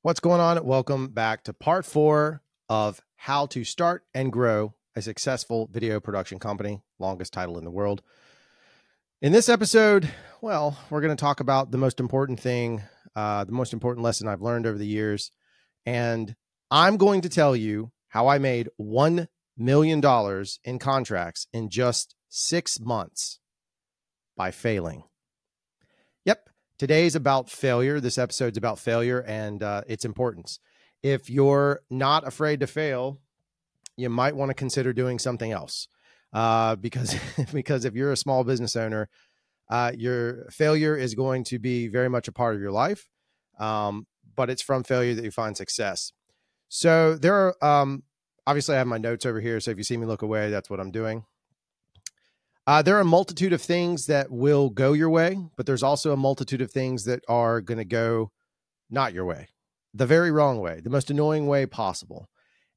What's going on? Welcome back to part 4 of how to start and grow a successful video production company, longest title in the world. In this episode, well, we're going to talk about the most important thing, the most important lesson I've learned over the years. And I'm going to tell you how I made $1 million in contracts in just 6 months by failing. Yep. Today's about failure. This episode's about failure and its importance. If you're not afraid to fail, you might want to consider doing something else because if you're a small business owner, your failure is going to be very much a part of your life, but it's from failure that you find success. So there are, obviously I have my notes over here. So if you see me look away, that's what I'm doing. There are a multitude of things that will go your way, but there's also a multitude of things that are going to go not your way, the very wrong way, the most annoying way possible.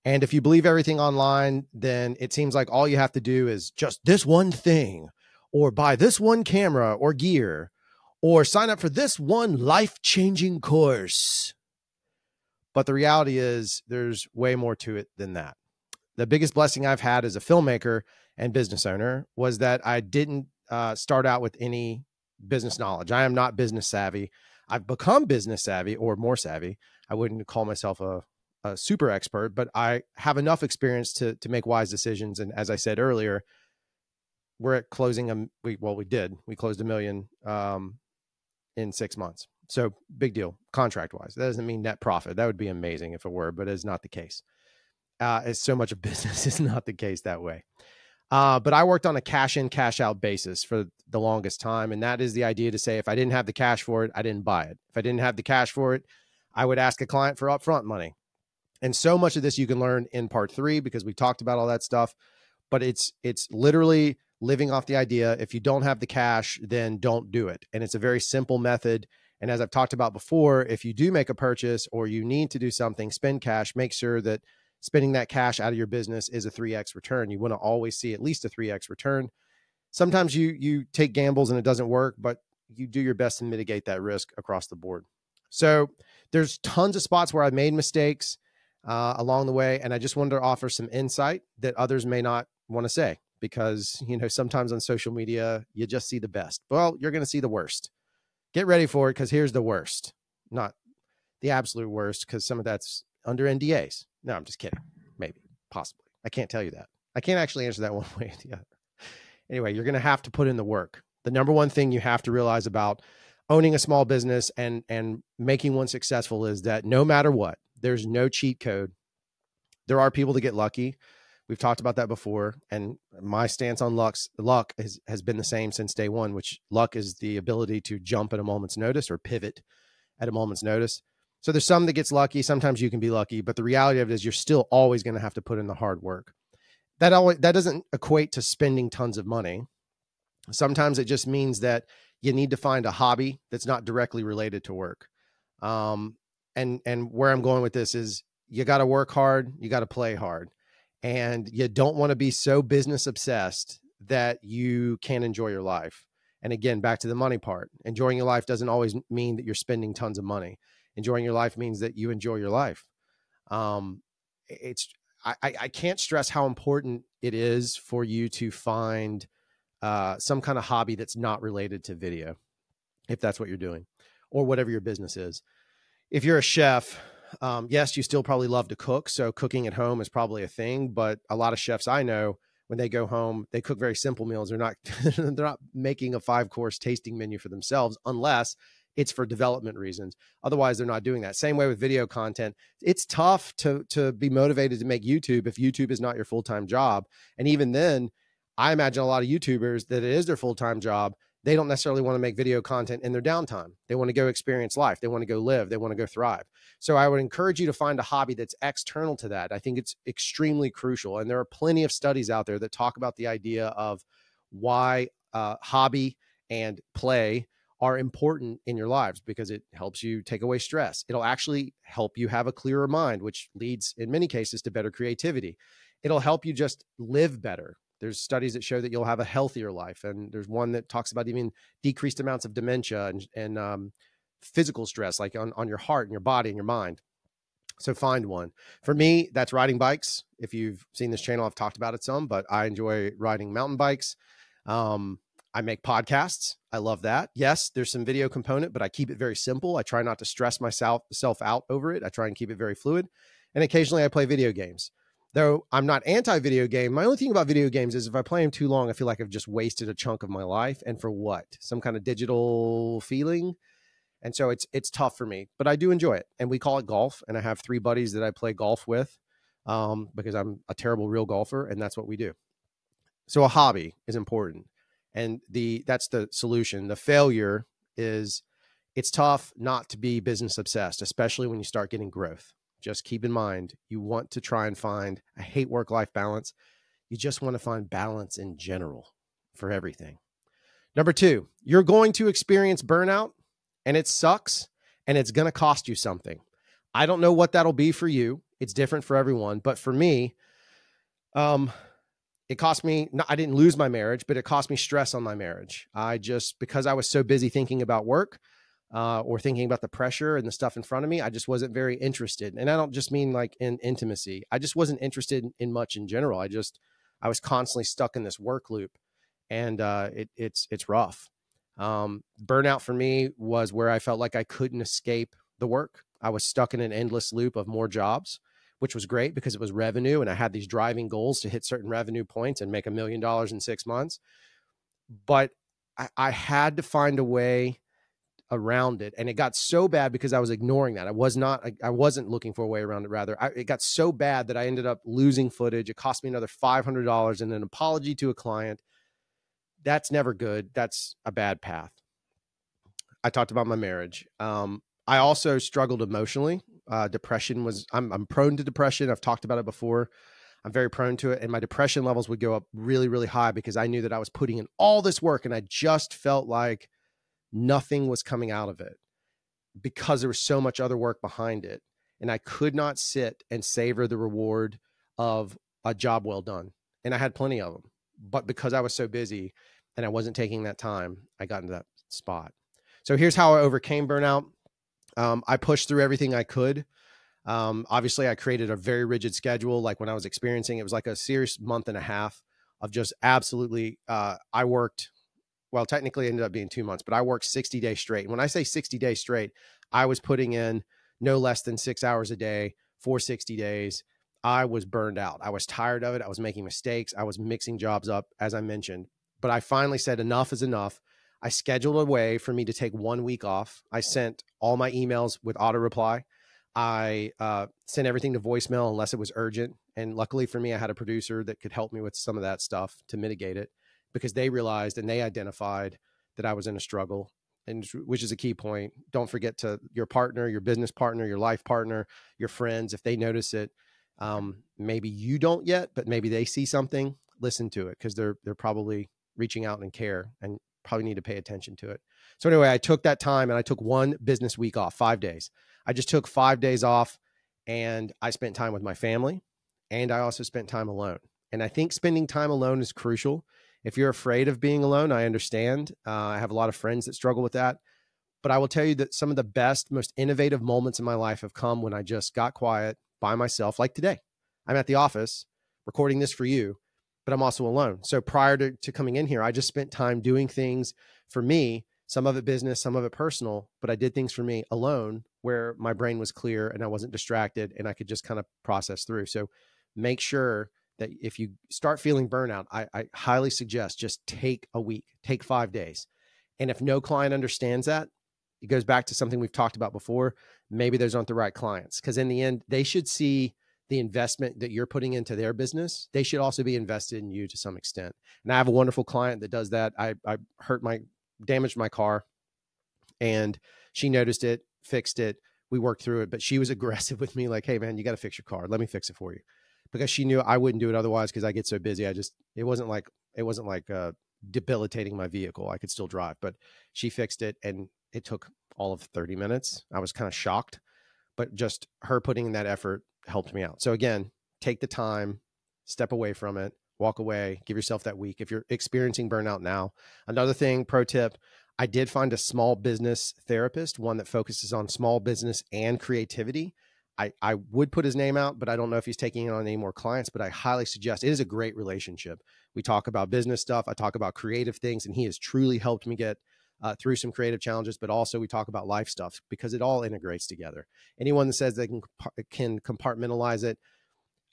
And if you believe everything online, then it seems like all you have to do is just this one thing, or buy this one camera or gear, or sign up for this one life-changing course. But the reality is there's way more to it than that. The biggest blessing I've had as a filmmaker and business owner was that I didn't start out with any business knowledge. I am not business savvy. I've become business savvy or more savvy. I wouldn't call myself a super expert, but I have enough experience to make wise decisions. And as I said earlier, we're at closing. We closed $1 million in 6 months. So big deal contract wise. That doesn't mean net profit. That would be amazing if it were, but it's not the case. As so much of business is not the case that way. But I worked on a cash in, cash out basis for the longest time. And that is the idea to say, if I didn't have the cash for it, I didn't buy it. If I didn't have the cash for it, I would ask a client for upfront money. And so much of this you can learn in part 3 because we talked about all that stuff, but it's literally living off the idea. If you don't have the cash, then don't do it. And it's a very simple method. And as I've talked about before, if you do make a purchase or you need to do something, spend cash, make sure that spending that cash out of your business is a 3x return. You want to always see at least a 3x return. Sometimes you take gambles and it doesn't work, but you do your best to mitigate that risk across the board. So there's tons of spots where I've made mistakes along the way. And I just wanted to offer some insight that others may not want to say, because, sometimes on social media, you just see the best. Well, you're going to see the worst. Get ready for it, because here's the worst, not the absolute worst, because some of that's under NDAs. No, I'm just kidding. Maybe, possibly. I can't tell you that. I can't actually answer that one way or the other. Anyway, you're going to have to put in the work. The number one thing you have to realize about owning a small business and making one successful is that no matter what, there's no cheat code. There are people that get lucky. We've talked about that before. And my stance on luck has been the same since day one, which luck is the ability to jump at a moment's notice or pivot at a moment's notice. So there's some that gets lucky. Sometimes you can be lucky, but the reality of it is you're still always going to have to put in the hard work. That doesn't equate to spending tons of money. Sometimes it just means that you need to find a hobby that's not directly related to work. And where I'm going with this is you got to work hard. You got to play hard, and you don't want to be so business obsessed that you can't enjoy your life. And again, back to the money part, enjoying your life doesn't always mean that you're spending tons of money. Enjoying your life means that you enjoy your life. I can't stress how important it is for you to find some kind of hobby that's not related to video, if that's what you're doing, or whatever your business is. If you're a chef, yes, you still probably love to cook. So cooking at home is probably a thing, but a lot of chefs I know, when they go home, they cook very simple meals. They're not making a 5-course tasting menu for themselves unless it's for development reasons. Otherwise, they're not doing that. Same way with video content. It's tough to be motivated to make YouTube if YouTube is not your full-time job. And even then, I imagine a lot of YouTubers that it is their full-time job. They don't necessarily want to make video content in their downtime. They want to go experience life. They want to go live. They want to go thrive. So I would encourage you to find a hobby that's external to that. I think it's extremely crucial. And there are plenty of studies out there that talk about the idea of why hobby and play are important in your lives, because it helps you take away stress. It'll actually help you have a clearer mind, which leads in many cases to better creativity. It'll help you just live better. There's studies that show that you'll have a healthier life. And there's one that talks about even decreased amounts of dementia and physical stress, like on your heart and your body and your mind. So find one. For me, that's riding bikes. If you've seen this channel, I've talked about it some, but I enjoy riding mountain bikes. I make podcasts. I love that. Yes, there's some video component, but I keep it very simple. I try not to stress myself out over it. I try and keep it very fluid. And occasionally I play video games. Though I'm not anti-video game. My only thing about video games is if I play them too long, I feel like I've just wasted a chunk of my life. And for what? Some kind of digital feeling. And so it's tough for me, but I do enjoy it. And we call it golf. And I have 3 buddies that I play golf with because I'm a terrible real golfer. And that's what we do. So a hobby is important. And that's the solution. The failure is it's tough not to be business obsessed, especially when you start getting growth. Just keep in mind, you want to try and find, I hate work-life balance. You just want to find balance in general for everything. Number 2, you're going to experience burnout, and it sucks, and it's going to cost you something. I don't know what that'll be for you. It's different for everyone. But for me, it cost me, I didn't lose my marriage, but it cost me stress on my marriage. Because I was so busy thinking about work or thinking about the pressure and the stuff in front of me, I just wasn't very interested. And I don't just mean like in intimacy. I just wasn't interested in much in general. I was constantly stuck in this work loop, and it's rough. Burnout for me was where I felt like I couldn't escape the work. I was stuck in an endless loop of more jobs, which was great because it was revenue. And I had these driving goals to hit certain revenue points and make $1 million in 6 months. But I had to find a way around it. And it got so bad because I was ignoring that. I wasn't looking for a way around it. Rather, it got so bad that I ended up losing footage. It cost me another $500 and an apology to a client. That's never good. That's a bad path. I talked about my marriage. I also struggled emotionally. Depression I'm prone to depression. I've talked about it before. I'm very prone to it. And my depression levels would go up really, really high because I knew that I was putting in all this work and I just felt like nothing was coming out of it because there was so much other work behind it. And I could not sit and savor the reward of a job well done. And I had plenty of them, but because I was so busy and I wasn't taking that time, I got into that spot. So here's how I overcame burnout. I pushed through everything I could. Obviously I created a very rigid schedule. Like when I was experiencing, it was like a serious month and a half of just absolutely, I worked, well, technically it ended up being 2 months, but I worked 60 days straight. And when I say 60 days straight, I was putting in no less than 6 hours a day for 60 days. I was burned out. I was tired of it. I was making mistakes. I was mixing jobs up, as I mentioned, but I finally said enough is enough. I scheduled a way for me to take 1 week off. I sent all my emails with auto reply. I sent everything to voicemail unless it was urgent. And luckily for me, I had a producer that could help me with some of that stuff to mitigate it because they realized and they identified that I was in a struggle, and which is a key point. Don't forget to your partner, your business partner, your life partner, your friends. If they notice it, maybe you don't yet, but maybe they see something, listen to it because they're probably reaching out and care and probably need to pay attention to it. So anyway, I took that time and I took 1 business week off, 5 days. I just took 5 days off and I spent time with my family and I also spent time alone. And I think spending time alone is crucial. If you're afraid of being alone, I understand. I have a lot of friends that struggle with that, but I will tell you that some of the best, most innovative moments in my life have come when I just got quiet by myself. Like today, I'm at the office recording this for you, but I'm also alone. So prior to coming in here, I just spent time doing things for me, some of it business, some of it personal, but I did things for me alone where my brain was clear and I wasn't distracted and I could just kind of process through. So make sure that if you start feeling burnout, I highly suggest just take a week, take 5 days. And if no client understands that, it goes back to something we've talked about before. Maybe those aren't the right clients because in the end, they should see the investment that you're putting into their business. They should also be invested in you to some extent. And I have a wonderful client that does that. I damaged my car and she noticed it, fixed it. We worked through it, but she was aggressive with me. Like, hey man, you got to fix your car. Let me fix it for you. Because she knew I wouldn't do it otherwise. Cause I get so busy. It wasn't like debilitating my vehicle. I could still drive, but she fixed it and it took all of 30 minutes. I was kind of shocked, but just her putting in that effort helped me out. So again, take the time, step away from it, walk away, give yourself that week. If you're experiencing burnout now, another thing, pro tip, I did find a small business therapist, one that focuses on small business and creativity. I would put his name out, but I don't know if he's taking on any more clients, but I highly suggest it is a great relationship. We talk about business stuff. I talk about creative things, and he has truly helped me get through some creative challenges, but also we talk about life stuff because it all integrates together. Anyone that says they can compartmentalize it,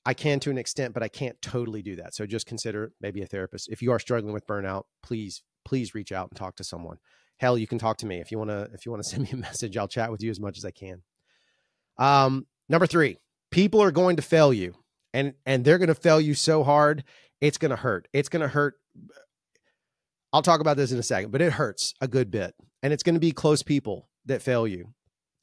I can to an extent, but I can't totally do that. So just consider maybe a therapist. If you are struggling with burnout, please reach out and talk to someone. Hell, you can talk to me. If you want to send me a message, I'll chat with you as much as I can. Number 3, people are going to fail you, and they're going to fail you so hard. It's going to hurt. It's going to hurt. I'll talk about this in a second, but it hurts a good bit, and it's going to be close people that fail you.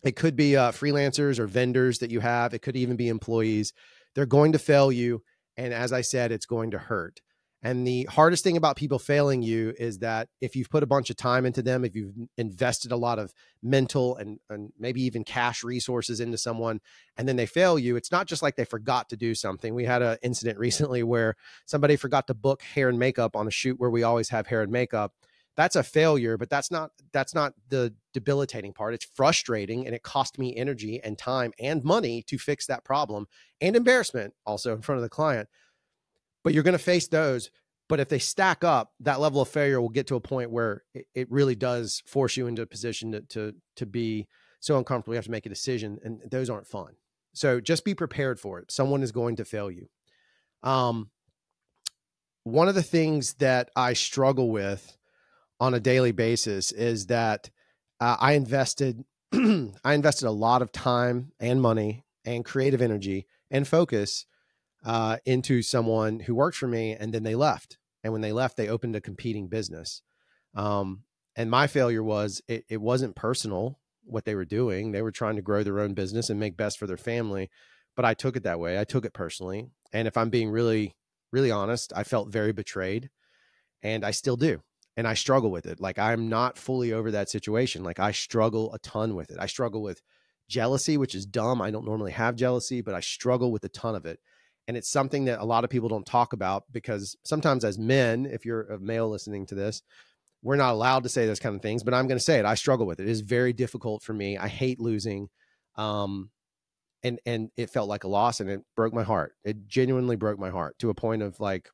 It could be freelancers or vendors that you have. It could even be employees. They're going to fail you. And as I said, it's going to hurt. And the hardest thing about people failing you is that if you've put a bunch of time into them, if you've invested a lot of mental and maybe even cash resources into someone, and then they fail you, it's not just like they forgot to do something. We had an incident recently where somebody forgot to book hair and makeup on a shoot where we always have hair and makeup. That's a failure, but that's not the debilitating part. It's frustrating, and it cost me energy and time and money to fix that problem, and embarrassment also in front of the client. But you're going to face those. But if they stack up, that level of failure will get to a point where it really does force you into a position to be so uncomfortable. You have to make a decision, and those aren't fun. So just be prepared for it. Someone is going to fail you. One of the things that I struggle with on a daily basis is that I invested a lot of time and money and creative energy and focus into someone who worked for me, and then they left. And when they left, they opened a competing business. And my failure was it wasn't personal what they were doing. They were trying to grow their own business and make best for their family. But I took it that way. I took it personally. And if I'm being really, really honest, I felt very betrayed, and I still do. And I struggle with it. Like, I'm not fully over that situation. Like, I struggle a ton with it. I struggle with jealousy, which is dumb. I don't normally have jealousy, but I struggle with a ton of it. And it's something that a lot of people don't talk about, because sometimes as men, if you're a male listening to this, we're not allowed to say those kind of things, but I'm going to say it. I struggle with it. It is very difficult for me. I hate losing. And it felt like a loss, and it broke my heart. It genuinely broke my heart to a point of like,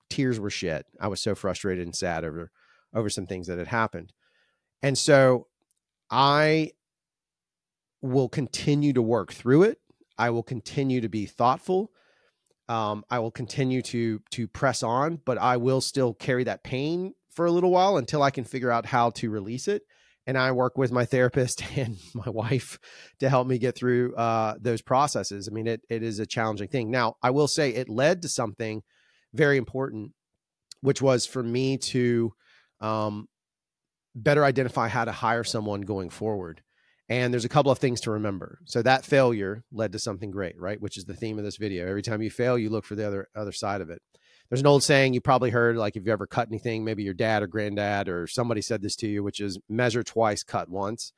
tears were shed. I was so frustrated and sad over some things that had happened. And so I will continue to work through it. I will continue to be thoughtful. I will continue to press on, but I will still carry that pain for a little while until I can figure out how to release it. And I work with my therapist and my wife to help me get through those processes. I mean, it is a challenging thing. Now, I will say it led to something very important, which was for me to better identify how to hire someone going forward. And there's a couple of things to remember. So that failure led to something great, right? Which is the theme of this video. Every time you fail, you look for the other side of it. There's an old saying you probably heard, like if you ever cut anything, maybe your dad or granddad or somebody said this to you, which is measure twice, cut once.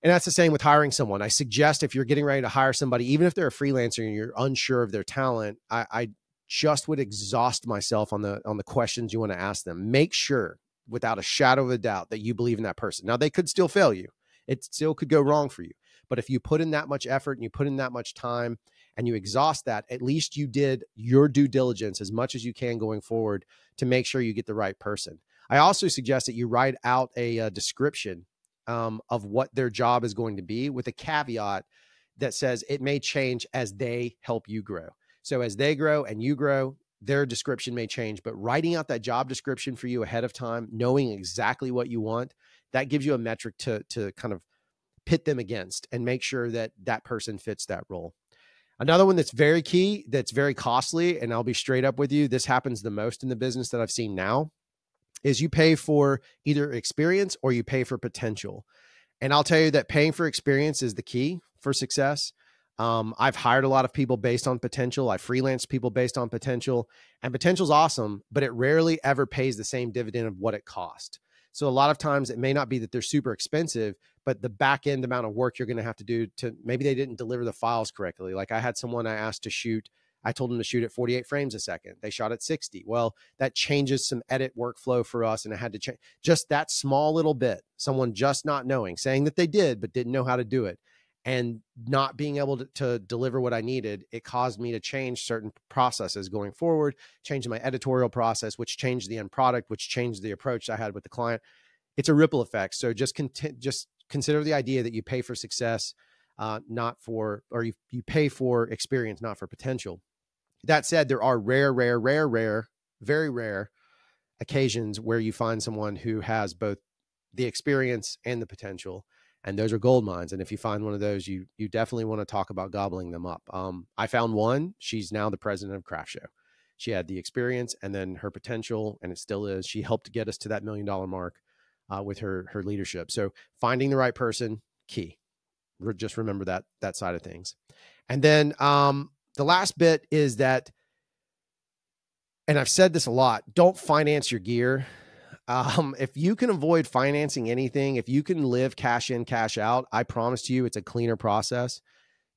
And that's the same with hiring someone. I suggest if you're getting ready to hire somebody, even if they're a freelancer and you're unsure of their talent, I just would exhaust myself on the questions you want to ask them. Make sure without a shadow of a doubt that you believe in that person. Now, they could still fail you. It still could go wrong for you. But if you put in that much effort and you put in that much time and you exhaust that, at least you did your due diligence as much as you can going forward to make sure you get the right person. I also suggest that you write out a description of what their job is going to be, with a caveat that says it may change as they help you grow. So as they grow and you grow, their description may change, but writing out that job description for you ahead of time, knowing exactly what you want, that gives you a metric to kind of pit them against and make sure that that person fits that role. Another one that's very key, that's very costly, and I'll be straight up with you, this happens the most in the business that I've seen now, is you pay for either experience or you pay for potential. And I'll tell you that paying for experience is the key for success. I've hired a lot of people based on potential. I freelanced people based on potential, and potential's awesome, but it rarely ever pays the same dividend of what it cost. So a lot of times it may not be that they're super expensive, but the back end amount of work you're going to have to do to, maybe they didn't deliver the files correctly. Like I had someone I asked to shoot, I told them to shoot at 48 frames a second. They shot at 60. Well, that changes some edit workflow for us. And I had to change just that small little bit, someone just not knowing, saying that they did, but didn't know how to do it. and not being able to deliver what I needed, it caused me to change certain processes going forward, changing my editorial process, which changed the end product, which changed the approach I had with the client. It's a ripple effect. So just consider the idea that you pay for success, not for, or you pay for experience, not for potential. That said, there are very rare occasions where you find someone who has both the experience and the potential, and those are gold mines. And if you find one of those, you definitely want to talk about gobbling them up. I found one. She's now the president of Craft Show. She had the experience and then her potential, and it still is. She helped get us to that $1 million mark with her leadership. So finding the right person, key. Just remember that side of things. And then the last bit is that, and I've said this a lot, don't finance your gear. If you can avoid financing anything, if you can live cash in, cash out, I promise you it's a cleaner process.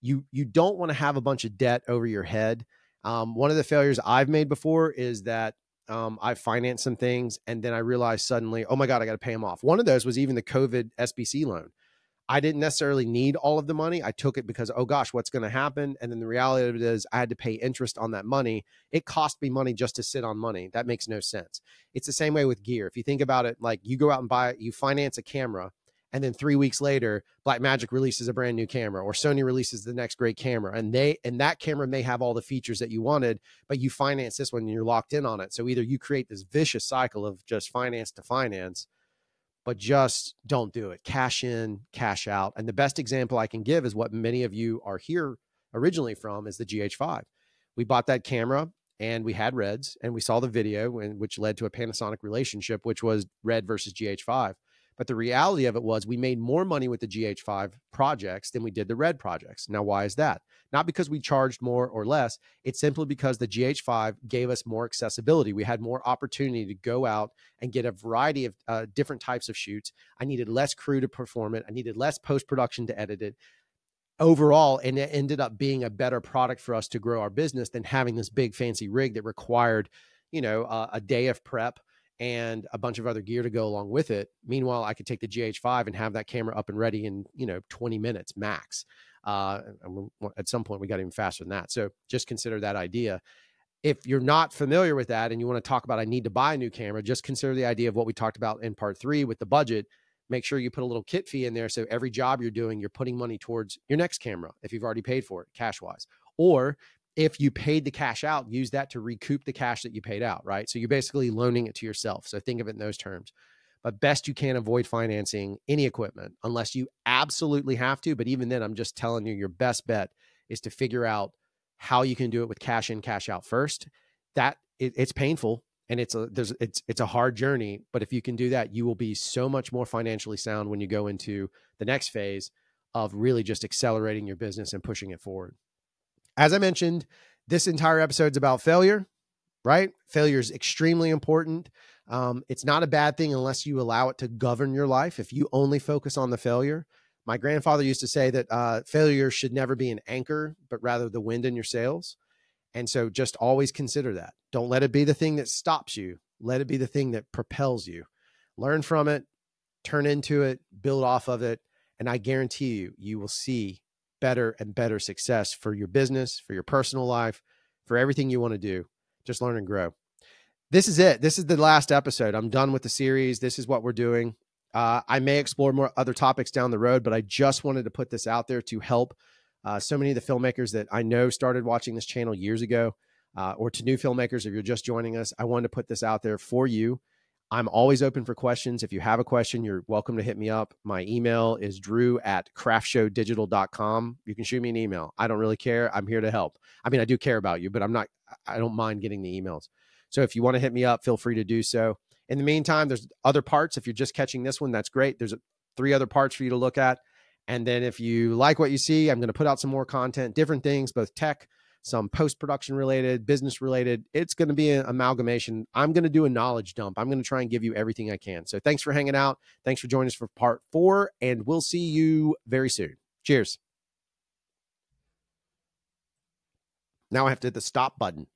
You don't want to have a bunch of debt over your head. One of the failures I've made before is that I've financed some things and then I realized suddenly, oh my God, I got to pay them off. One of those was even the COVID SBC loan. I didn't necessarily need all of the money. I took it because, oh gosh, what's going to happen? And then the reality of it is I had to pay interest on that money. It cost me money just to sit on money. That makes no sense. It's the same way with gear. If you think about it, like you go out and buy, you finance a camera, and then 3 weeks later, Blackmagic releases a brand new camera, or Sony releases the next great camera. And that camera may have all the features that you wanted, but you finance this one and you're locked in on it. So either you create this vicious cycle of just finance to finance, but just don't do it. Cash in, cash out. And the best example I can give is what many of you are here originally from, is the GH5. We bought that camera and we had Reds and we saw the video, which led to a Panasonic relationship, which was Red versus GH5. But the reality of it was we made more money with the GH5 projects than we did the Red projects. Now, why is that? Not because we charged more or less. It's simply because the GH5 gave us more accessibility. We had more opportunity to go out and get a variety of different types of shoots. I needed less crew to perform it. I needed less post-production to edit it. Overall, and it ended up being a better product for us to grow our business than having this big fancy rig that required, a day of prep and a bunch of other gear to go along with it. Meanwhile, I could take the GH5 and have that camera up and ready in, 20 minutes max. At some point we got even faster than that. So just consider that idea. If you're not familiar with that and you want to talk about, I need to buy a new camera, just consider the idea of what we talked about in part 3 with the budget. Make sure you put a little kit fee in there. So every job you're doing, you're putting money towards your next camera if you've already paid for it cash wise, or if you paid the cash out, use that to recoup the cash that you paid out, right? So you're basically loaning it to yourself. So think of it in those terms. But best you can avoid financing any equipment unless you absolutely have to. But even then, I'm just telling you, your best bet is to figure out how you can do it with cash in, cash out first. It's painful and it's a hard journey. But if you can do that, you will be so much more financially sound when you go into the next phase of really just accelerating your business and pushing it forward. As I mentioned, this entire episode is about failure, right? Failure is extremely important. It's not a bad thing unless you allow it to govern your life. If you only focus on the failure, my grandfather used to say that failure should never be an anchor, but rather the wind in your sails. And so just always consider that. Don't let it be the thing that stops you. Let it be the thing that propels you. Learn from it, turn into it, build off of it. And I guarantee you, you will see better and better success for your business, for your personal life, for everything you want to do. Just learn and grow. This is it. This is the last episode. I'm done with the series. This is what we're doing. I may explore more other topics down the road, but I just wanted to put this out there to help so many of the filmmakers that I know started watching this channel years ago, or to new filmmakers, if you're just joining us. I wanted to put this out there for you. I'm always open for questions. If you have a question, you're welcome to hit me up. My email is drew@craftshowdigital.com. You can shoot me an email. I don't really care. I'm here to help. I mean, I do care about you, but I don't mind getting the emails. So if you want to hit me up, feel free to do so. In the meantime, there's other parts. If you're just catching this one, that's great. There's 3 other parts for you to look at. And then if you like what you see, I'm going to put out some more content, different things, both tech, some post-production related, business related. It's going to be an amalgamation. I'm going to do a knowledge dump. I'm going to try and give you everything I can. So thanks for hanging out. Thanks for joining us for part 4, and we'll see you very soon. Cheers. Now I have to hit the stop button.